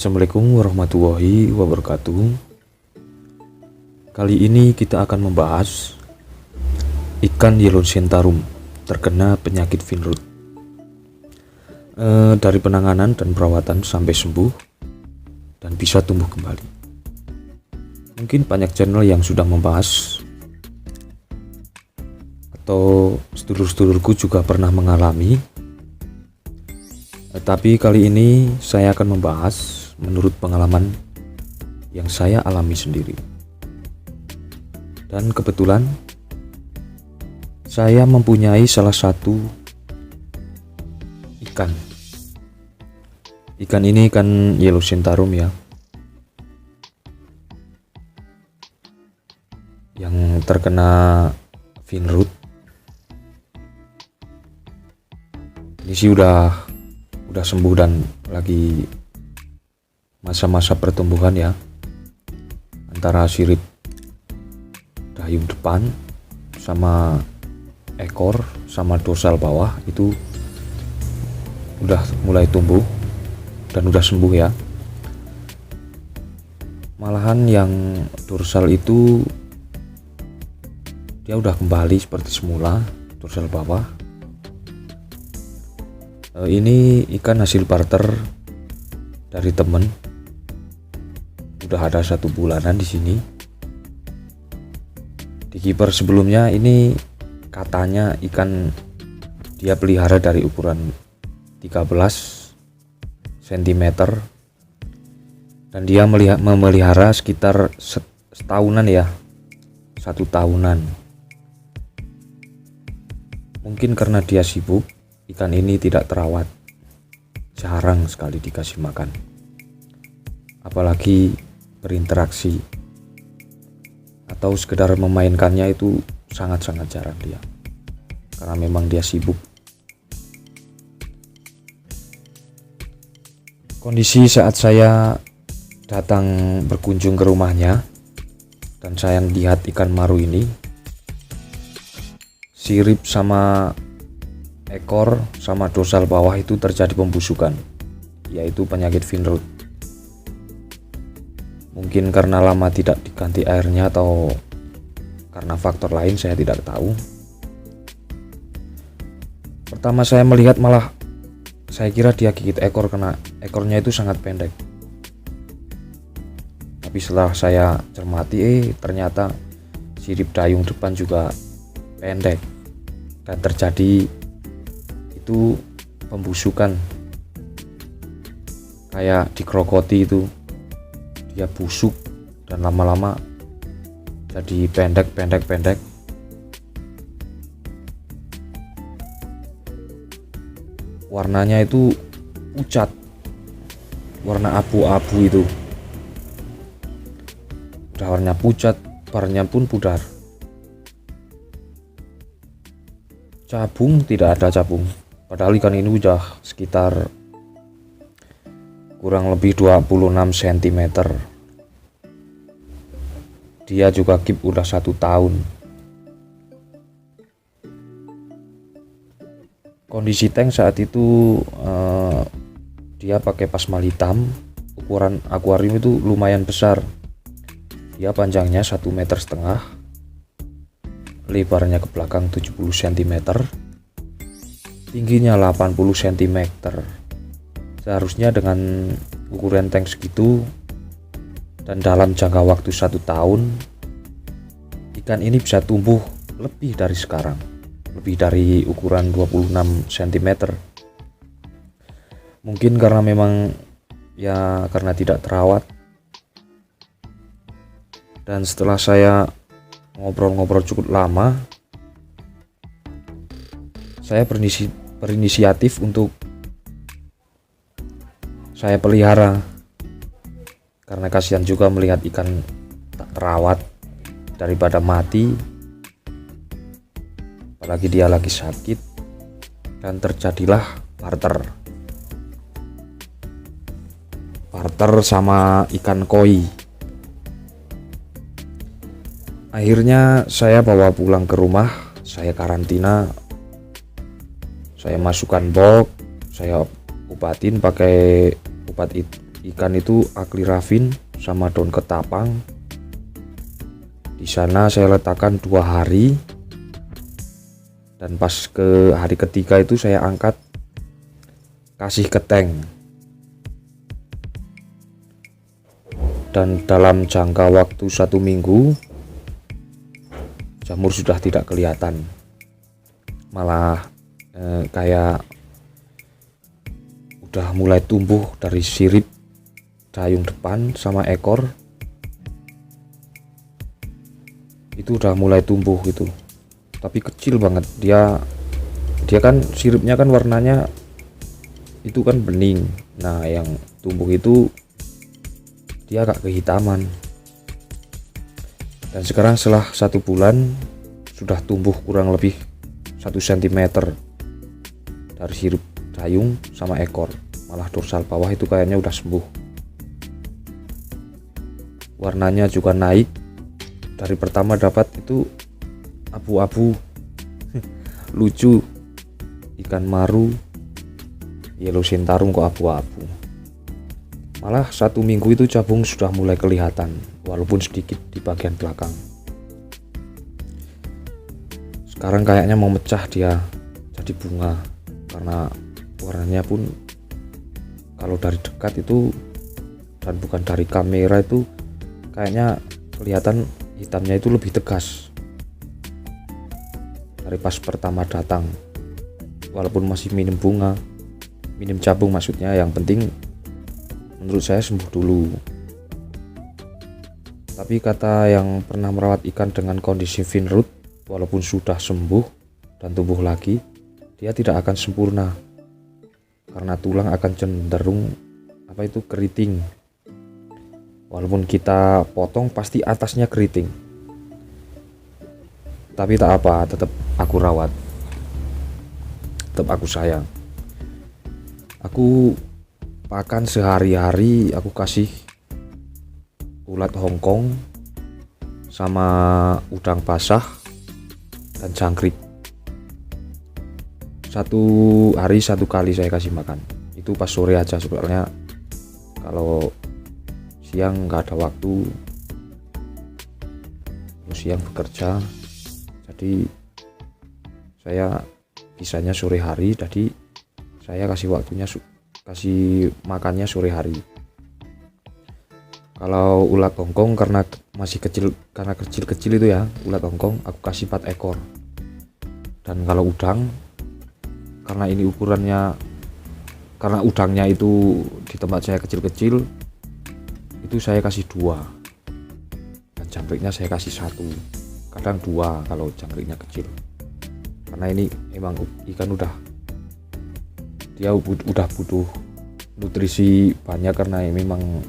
Assalamualaikum warahmatullahi wabarakatuh. Kali ini kita akan membahas ikan yellow centarum terkena penyakit Vinroot, dari penanganan dan perawatan sampai sembuh dan bisa tumbuh kembali. Mungkin banyak channel yang sudah membahas, atau sedulur-sedulurku juga pernah mengalami. Tapi kali ini saya akan membahas menurut pengalaman yang saya alami sendiri. Dan kebetulan saya mempunyai salah satu ikan. Ikan ini ikan yellow centarum ya, yang terkena Vinroot. Ini sih udah sembuh dan lagi masa-masa pertumbuhan ya, antara sirip dayung depan sama ekor sama dorsal bawah itu udah mulai tumbuh dan udah sembuh ya. Malahan yang dorsal itu dia udah kembali seperti semula, dorsal bawah. Ini ikan hasil barter dari temen, udah ada 1 bulanan di sini. Di keeper sebelumnya ini katanya ikan dia pelihara dari ukuran 13 cm dan dia memelihara sekitar setahunan ya, 1 tahunan. Mungkin karena dia sibuk, ikan ini tidak terawat, jarang sekali dikasih makan, apalagi berinteraksi atau sekedar memainkannya itu sangat-sangat jarang dia, karena memang dia sibuk. Kondisi saat saya datang berkunjung ke rumahnya dan saya lihat ikan maru ini, sirip sama ekor sama dorsal bawah itu terjadi pembusukan, yaitu penyakit Vinroot. Mungkin karena lama tidak diganti airnya atau karena faktor lain, saya tidak tahu. Pertama saya melihat malah saya kira dia gigit ekor karena ekornya itu sangat pendek. Tapi setelah saya cermati, ternyata sirip dayung depan juga pendek dan terjadi itu pembusukan, kayak dikrokoti itu, dia busuk dan lama-lama jadi pendek. Warnanya itu pucat, warna abu-abu itu, udah warnanya pucat, barnya pun pudar. Cabung tidak ada cabung, padahal ikan ini udah sekitar kurang lebih 26 cm. Dia juga keep udah 1 tahun. Kondisi tank saat itu dia pakai pasmal hitam, ukuran akuarium itu lumayan besar. Dia panjangnya 1,5 meter, lebarnya ke belakang 70 cm, tingginya 80 cm. Seharusnya dengan ukuran tank segitu dan dalam jangka waktu 1 tahun, ikan ini bisa tumbuh lebih dari sekarang, lebih dari ukuran 26 cm. Mungkin karena memang ya karena tidak terawat. Dan setelah saya ngobrol-ngobrol cukup lama, saya berinisiatif untuk saya pelihara, karena kasihan juga melihat ikan tak terawat daripada mati, apalagi dia lagi sakit. Dan terjadilah barter sama ikan koi. Akhirnya saya bawa pulang ke rumah, saya karantina, saya masukkan box, saya obatin pakai obat ikan itu akliravin sama daun ketapang. Di sana saya letakkan 2 hari, dan pas ke hari ketiga itu saya angkat, kasih ke tank. Dan dalam jangka waktu 1 minggu jamur sudah tidak kelihatan, malah kayak udah mulai tumbuh dari sirip dayung depan sama ekor, itu udah mulai tumbuh gitu, tapi kecil banget. Dia kan siripnya kan warnanya itu kan bening, nah yang tumbuh itu dia agak kehitaman. Dan sekarang setelah 1 bulan sudah tumbuh kurang lebih 1 cm dari sirip dayung sama ekor, malah dorsal bawah itu kayaknya udah sembuh. Warnanya juga naik, dari pertama dapat itu abu-abu lucu, ikan maru yellow centarum kok abu-abu. Malah 1 minggu itu cabung sudah mulai kelihatan, walaupun sedikit di bagian belakang. Sekarang kayaknya mau mecah dia jadi bunga, karena warnanya pun kalau dari dekat itu dan bukan dari kamera itu kayaknya kelihatan hitamnya itu lebih tegas dari pas pertama datang. Walaupun masih minim bunga, minim cabung maksudnya, yang penting menurut saya sembuh dulu. Tapi kata yang pernah merawat ikan dengan kondisi fin root, walaupun sudah sembuh dan tumbuh lagi, dia tidak akan sempurna karena tulang akan cenderung keriting. Walaupun kita potong pasti atasnya keriting, tapi tak apa, tetap aku rawat, tetap aku sayang. Aku pakan sehari-hari, aku kasih ulat Hongkong sama udang basah dan jangkrik. 1 hari 1 kali saya kasih makan, itu pas sore aja, soalnya kalau siang nggak ada waktu, terus siang bekerja, jadi saya bisanya sore hari, jadi saya kasih makannya sore hari. Kalau ulat Hongkong karena masih kecil, karena kecil-kecil itu ya, ulat Hongkong aku kasih 4 ekor. Dan kalau udang, karena ini ukurannya, karena udangnya itu di tempat saya kecil-kecil, itu saya kasih 2, dan jangkriknya saya kasih 1, kadang 2 kalau jangkriknya kecil. Karena ini emang ikan dia udah butuh nutrisi banyak, karena ini memang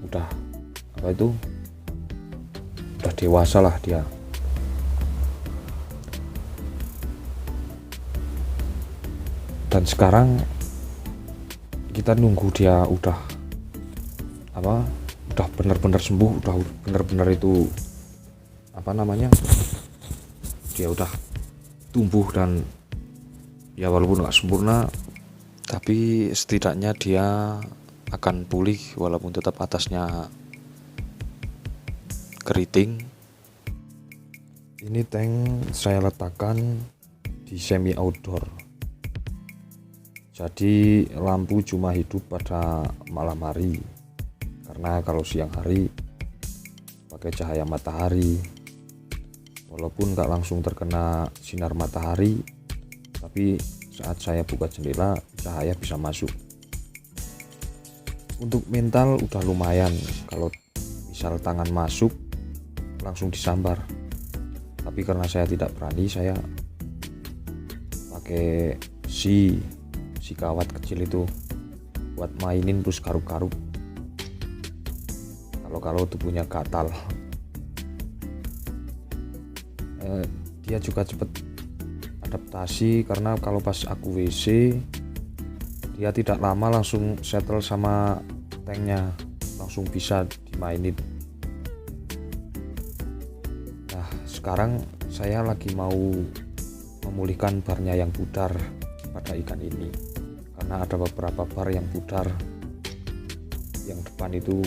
udah udah dewasa lah dia. Dan sekarang kita nunggu dia udah benar-benar sembuh, udah benar-benar itu dia udah tumbuh, dan ya walaupun nggak sempurna tapi setidaknya dia akan pulih, walaupun tetap atasnya keriting. Ini tank saya letakkan di semi outdoor, jadi lampu cuma hidup pada malam hari, karena kalau siang hari pakai cahaya matahari. Walaupun nggak langsung terkena sinar matahari, tapi saat saya buka jendela cahaya bisa masuk. Untuk mental udah lumayan, kalau misal tangan masuk langsung disambar. Tapi karena saya tidak berani, saya pakai si kawat kecil itu buat mainin terus garuk-garuk kalau tubuhnya gatal. Dia juga cepet adaptasi, karena kalau pas aku WC dia tidak lama langsung settle sama tanknya, langsung bisa dimainin. Nah sekarang saya lagi mau memulihkan barnya yang pudar pada ikan ini, karena ada beberapa bar yang pudar. yang depan itu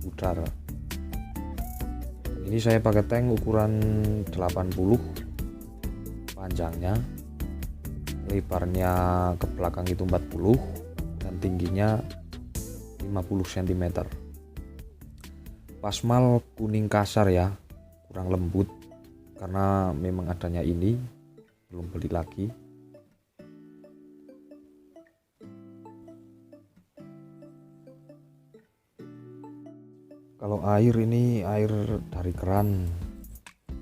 pudar. Ini saya pakai tank ukuran 80 panjangnya, lebarnya ke belakang itu 40 dan tingginya 50 cm. Pasmal kuning kasar ya, kurang lembut karena memang adanya ini, belum beli lagi. Kalau air ini air dari keran,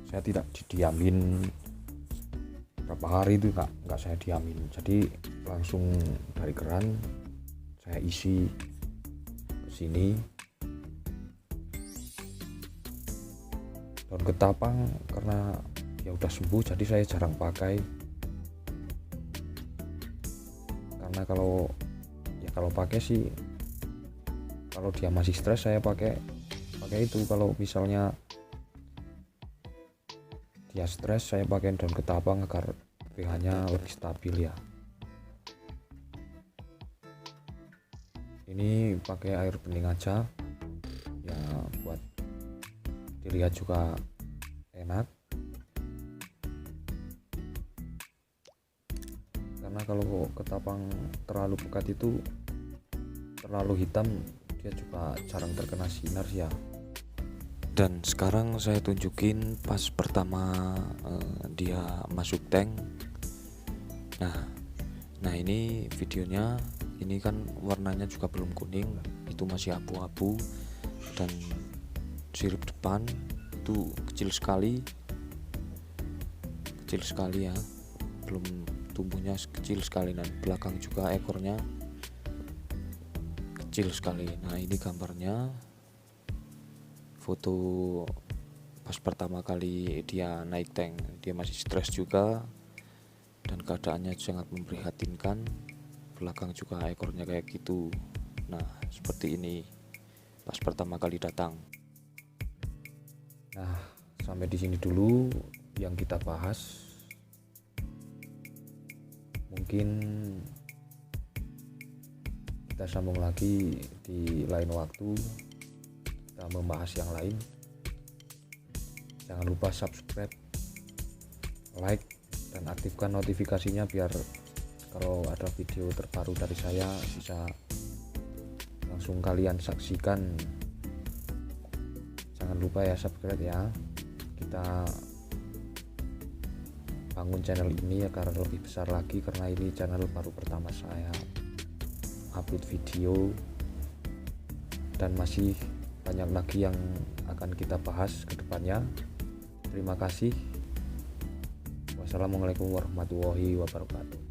saya tidak didiamin berapa hari itu nggak saya diamin, jadi langsung dari keran saya isi ke sini. Daun ketapang karena ya udah sembuh jadi saya jarang pakai, karena kalau pakai sih, kalau dia masih stres saya pakai itu. Kalau misalnya dia stres saya pakai daun ketapang agar pH-nya lebih stabil ya. Ini pakai air bening aja ya, buat dilihat juga enak, karena kalau ketapang terlalu pekat itu terlalu hitam, dia juga jarang terkena sinar ya. Dan sekarang saya tunjukin pas pertama dia masuk tank. Nah ini videonya, ini kan warnanya juga belum kuning, itu masih abu-abu, dan sirip depan itu kecil sekali ya, belum tumbuhnya kecil sekali, dan belakang juga ekornya kecil sekali. Nah ini gambarnya, foto pas pertama kali dia naik tank, dia masih stres juga dan keadaannya sangat memprihatinkan. Belakang juga ekornya kayak gitu. Nah seperti ini pas pertama kali datang. Nah sampai di sini dulu yang kita bahas, mungkin kita sambung lagi di lain waktu, kita membahas yang lain. Jangan lupa subscribe, like, dan aktifkan notifikasinya biar kalau ada video terbaru dari saya bisa langsung kalian saksikan. Jangan lupa ya subscribe ya, kita bangun channel ini agar lebih besar lagi, karena ini channel baru pertama saya upload video, dan masih banyak lagi yang akan kita bahas ke depannya. Terima kasih. Wassalamualaikum warahmatullahi wabarakatuh.